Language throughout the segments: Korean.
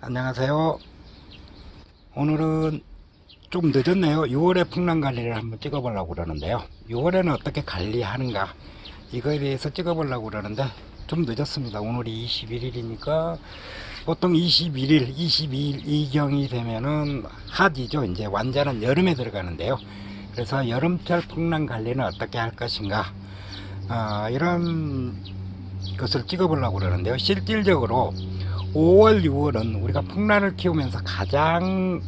안녕하세요. 오늘은 좀 늦었네요. 6월에 풍랑 관리를 한번 찍어보려고 그러는데요. 6월에는 어떻게 관리하는가 이거에 대해서 찍어보려고 그러는데 좀 늦었습니다. 오늘이 21일이니까 보통 21일, 22일 이경이 되면은 하지죠. 이제 완전한 여름에 들어가는데요. 그래서 여름철 풍랑 관리는 어떻게 할 것인가, 이런 것을 찍어보려고 그러는데요. 실질적으로 5월, 6월은 우리가 풍란을 키우면서 가장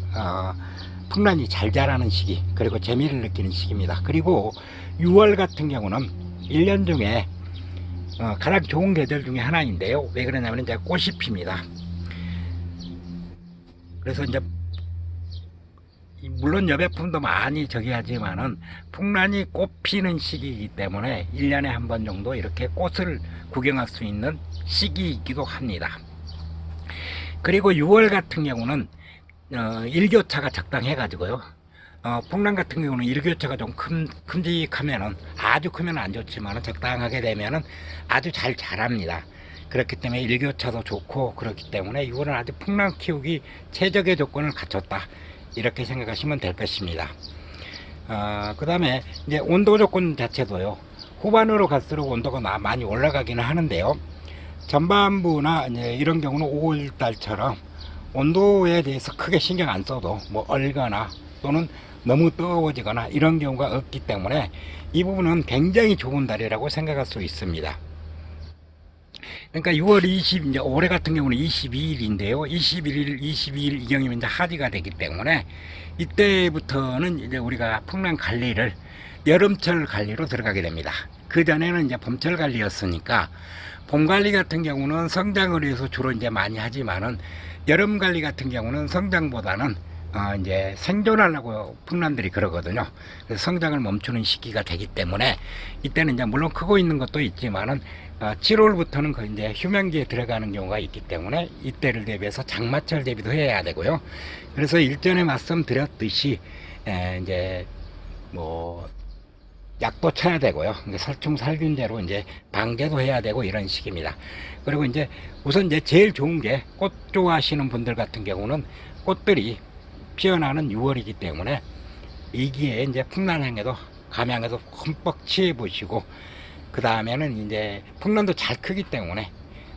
풍란이 잘 자라는 시기, 그리고 재미를 느끼는 시기입니다. 그리고 6월 같은 경우는 1년 중에 가장 좋은 계절 중에 하나인데요. 왜 그러냐면 이제 꽃이 핍니다. 그래서 이제 물론 여배품도 많이 저기 하지만은 풍란이 꽃 피는 시기이기 때문에 1년에 한 번 정도 이렇게 꽃을 구경할 수 있는 시기이기도 합니다. 그리고 6월 같은 경우는 일교차가 적당해 가지고요. 풍랑 같은 경우는 일교차가 좀 큼직하면은, 아주 크면 안 좋지만 적당하게 되면은 아주 잘 자랍니다. 그렇기 때문에 일교차도 좋고, 그렇기 때문에 6월은 아주 풍랑 키우기 최적의 조건을 갖췄다, 이렇게 생각하시면 될 것입니다. 그 다음에 이제 온도 조건 자체도요, 후반으로 갈수록 온도가 많이 올라가기는 하는데요. 전반부나 이제 이런 경우는 5월달처럼 온도에 대해서 크게 신경 안 써도 뭐 얼거나 또는 너무 뜨거워지거나 이런 경우가 없기 때문에 이 부분은 굉장히 좋은 달이라고 생각할 수 있습니다. 그러니까 6월 20, 이제 올해 같은 경우는 22일인데요. 21일, 22일 이경이면 이제 하지가 되기 때문에 이때부터는 이제 우리가 풍랑 관리를 여름철 관리로 들어가게 됩니다. 그 전에는 이제 봄철 관리였으니까 봄 관리 같은 경우는 성장을 위해서 주로 이제 많이 하지만은 여름 관리 같은 경우는 성장보다는 이제 생존하려고 풍란들이 그러거든요. 그래서 성장을 멈추는 시기가 되기 때문에 이때는 이제 물론 크고 있는 것도 있지만은 7월부터는 그 이제 휴면기에 들어가는 경우가 있기 때문에 이때를 대비해서 장마철 대비도 해야 되고요. 그래서 일전에 말씀드렸듯이 이제 뭐 약도 쳐야 되고요. 살충살균제로 이제 방제도 해야 되고 이런 식입니다. 그리고 이제 우선 이제 제일 좋은 게 꽃 좋아하시는 분들 같은 경우는 꽃들이 피어나는 6월이기 때문에 이기에 이제 풍란향에도 감향에도 흠뻑 취해 보시고, 그 다음에는 이제 풍란도 잘 크기 때문에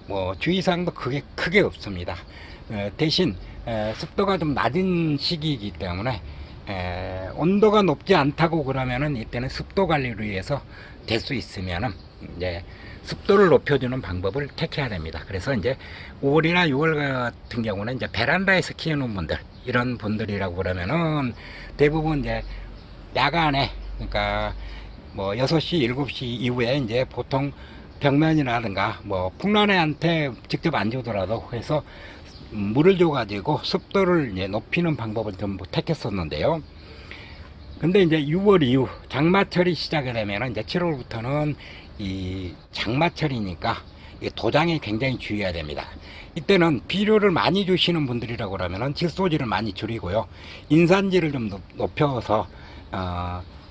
뭐 주의사항도 크게 없습니다. 대신 습도가 좀 낮은 시기이기 때문에 온도가 높지 않다고 그러면은 이때는 습도 관리를 위해서 될 수 있으면은 이제 습도를 높여주는 방법을 택해야 됩니다. 그래서 이제 5월이나 6월 같은 경우는 이제 베란다에서 키우는 분들, 이런 분들이라고 그러면은 대부분 이제 야간에, 그러니까 뭐 6시, 7시 이후에 이제 보통 벽면이라든가 뭐 풍란애한테 직접 안 주더라도 해서 물을 줘가지고 습도를 이제 높이는 방법을 좀 택했었는데요. 근데 이제 6월 이후 장마철이 시작이 되면 이제 7월부터는 이 장마철이니까 도장에 굉장히 주의해야 됩니다. 이때는 비료를 많이 주시는 분들이라고 그러면은 질소질을 많이 줄이고요, 인산질을 좀 높여서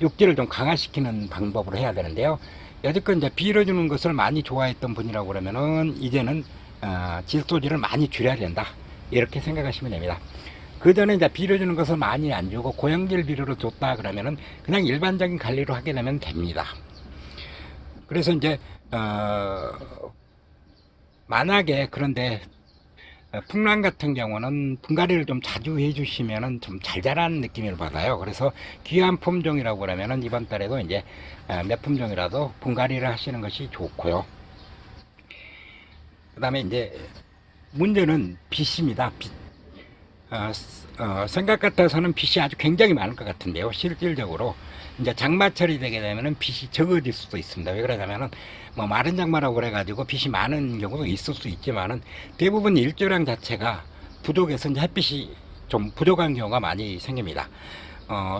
육질을 좀 강화시키는 방법으로 해야 되는데요. 여지껏 이제 비료 주는 것을 많이 좋아했던 분이라고 그러면은 이제는 질소질을 많이 줄여야 된다, 이렇게 생각하시면 됩니다. 그 전에 이제 비료 주는 것을 많이 안 주고 고형질 비료를 줬다 그러면은 그냥 일반적인 관리로 하게 되면 됩니다. 그래서 이제 만약에 그런데 풍란 같은 경우는 분갈이를 좀 자주 해주시면은 좀 잘 자라는 느낌을 받아요. 그래서 귀한 품종이라고 그러면은 이번 달에도 이제 몇 품종이라도 분갈이를 하시는 것이 좋고요. 그 다음에 이제 문제는 빛입니다. 빛. 생각 같아서는 빛이 아주 굉장히 많을 것 같은데요. 실질적으로 이제 장마철이 되게 되면은 빛이 적어질 수도 있습니다. 왜 그러냐면은 뭐 마른 장마라고 그래가지고 빛이 많은 경우도 있을 수 있지만은 대부분 일조량 자체가 부족해서 이제 햇빛이 좀 부족한 경우가 많이 생깁니다.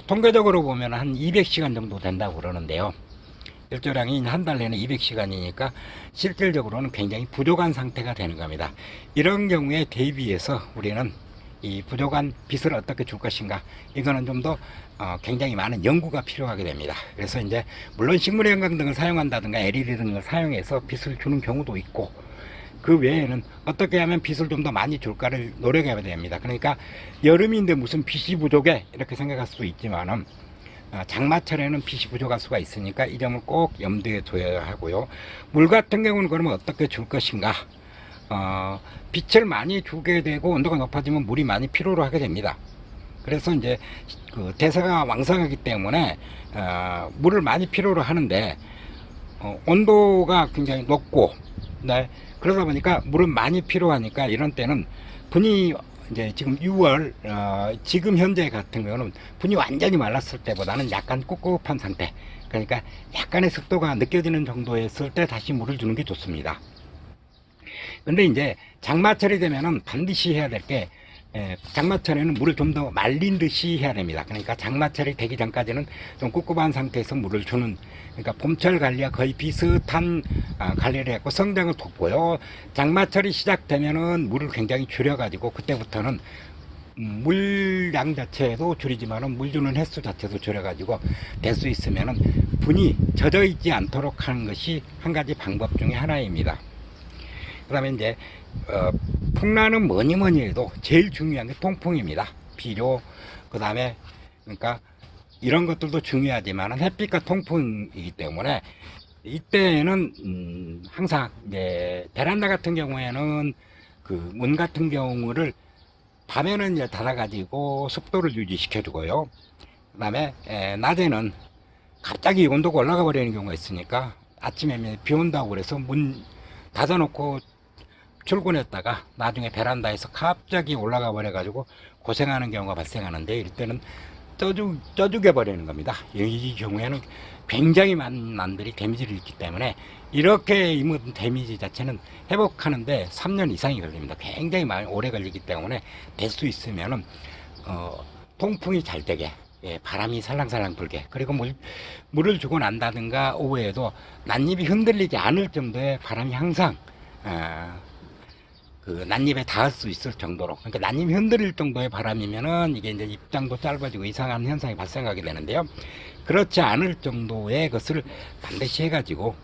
통계적으로 보면 한 200시간 정도 된다고 그러는데요. 일조량이 한 달 내내 200시간이니까 실질적으로는 굉장히 부족한 상태가 되는 겁니다. 이런 경우에 대비해서 우리는 이 부족한 빛을 어떻게 줄 것인가, 이거는 좀 더 굉장히 많은 연구가 필요하게 됩니다. 그래서 이제 물론 식물의 형광등을 사용한다든가 LED 등을 사용해서 빛을 주는 경우도 있고, 그 외에는 어떻게 하면 빛을 좀 더 많이 줄까를 노력해야 됩니다. 그러니까 여름인데 무슨 빛이 부족해 이렇게 생각할 수 있지만은 장마철에는 빛이 부족할 수가 있으니까 이 점을 꼭 염두에 둬야 하고요. 물 같은 경우는 그러면 어떻게 줄 것인가? 빛을 많이 주게 되고 온도가 높아지면 물이 많이 필요로 하게 됩니다. 그래서 이제 그 대사가 왕성하기 때문에 물을 많이 필요로 하는데 온도가 굉장히 높고, 네, 그러다 보니까 물은 많이 필요하니까 이런 때는 분이 이제 지금 6월 지금 현재 같은 경우는 분이 완전히 말랐을 때보다는 약간 꿉꿉한 상태, 그러니까 약간의 습도가 느껴지는 정도였을 때 다시 물을 주는 게 좋습니다. 근데 이제 장마철이 되면은 반드시 해야 될 게, 장마철에는 물을 좀 더 말린 듯이 해야 됩니다. 그러니까 장마철이 되기 전까지는 좀 꿉꿉한 상태에서 물을 주는, 그러니까 봄철 관리와 거의 비슷한 관리를 했고 성장을 돕고요. 장마철이 시작되면은 물을 굉장히 줄여가지고 그때부터는 물량 자체도 줄이지만은 물 주는 횟수 자체도 줄여가지고 될 수 있으면은 분이 젖어 있지 않도록 하는 것이 한 가지 방법 중에 하나입니다. 그 다음에 이제 풍란은 뭐니 뭐니 해도 제일 중요한 게 통풍입니다. 비료, 그 다음에 그러니까 이런 것들도 중요하지만 햇빛과 통풍이기 때문에 이때는 항상 이제 베란다 같은 경우에는 그 문 같은 경우를 밤에는 이제 닫아가지고 습도를 유지시켜 주고요. 그 다음에 낮에는 갑자기 온도가 올라가 버리는 경우가 있으니까 아침에 비 온다고 그래서 문 닫아놓고 출근했다가 나중에 베란다에서 갑자기 올라가 버려 가지고 고생하는 경우가 발생하는데, 이럴 때는 쪄죽여 버리는 겁니다. 이 경우에는 굉장히 많은 난들이 데미지를 입기 때문에 이렇게 입은 데미지 자체는 회복하는데 3년 이상이 걸립니다. 굉장히 많이 오래 걸리기 때문에 될 수 있으면은 통풍이 잘 되게, 바람이 살랑살랑 불게, 그리고 물을 주고 난다든가 오후에도 난입이 흔들리지 않을 정도의 바람이 항상 그 난입에 닿을 수 있을 정도로, 그러니까 난입이 흔들릴 정도의 바람이면은 이게 이제 입장도 짧아지고 이상한 현상이 발생하게 되는데요. 그렇지 않을 정도의 것을 반드시 해가지고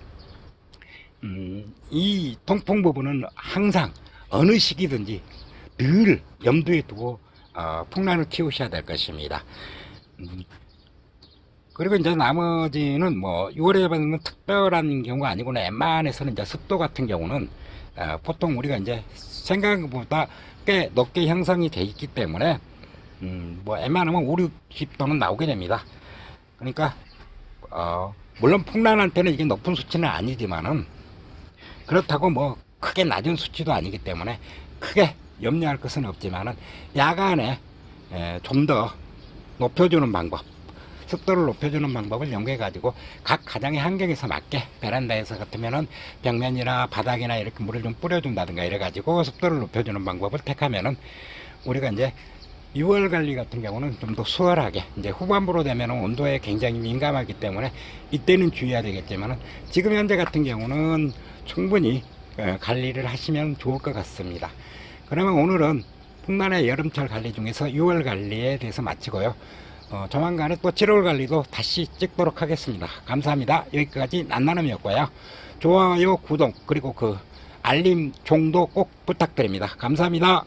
이 통풍 부분은 항상 어느 시기든지 늘 염두에 두고 풍란을 키우셔야 될 것입니다. 그리고 이제 나머지는 뭐 6월에 받는 특별한 경우가 아니고 웬만해서는 이제 습도 같은 경우는 보통 우리가 이제 생각보다 꽤 높게 형성이 돼 있기 때문에 뭐 웬만하면 5, 60도는 나오게 됩니다. 그러니까 물론 풍란한테는 이게 높은 수치는 아니지만은 그렇다고 뭐 크게 낮은 수치도 아니기 때문에 크게 염려할 것은 없지만은 야간에 좀 더 높여주는 방법, 습도를 높여주는 방법을 연구해 가지고 각 가정의 환경에서 맞게 베란다에서 같으면은 벽면이나 바닥이나 이렇게 물을 좀 뿌려준다든가 이래 가지고 습도를 높여주는 방법을 택하면은 우리가 이제 6월 관리 같은 경우는 좀 더 수월하게, 이제 후반부로 되면 온도에 굉장히 민감하기 때문에 이때는 주의해야 되겠지만은 지금 현재 같은 경우는 충분히 관리를 하시면 좋을 것 같습니다. 그러면 오늘은 풍란의 여름철 관리 중에서 6월 관리에 대해서 마치고요. 조만간에 또 7월 관리도 다시 찍도록 하겠습니다. 감사합니다. 여기까지 난나눔이었고요. 좋아요, 구독, 그리고 그 알림 종도 꼭 부탁드립니다. 감사합니다.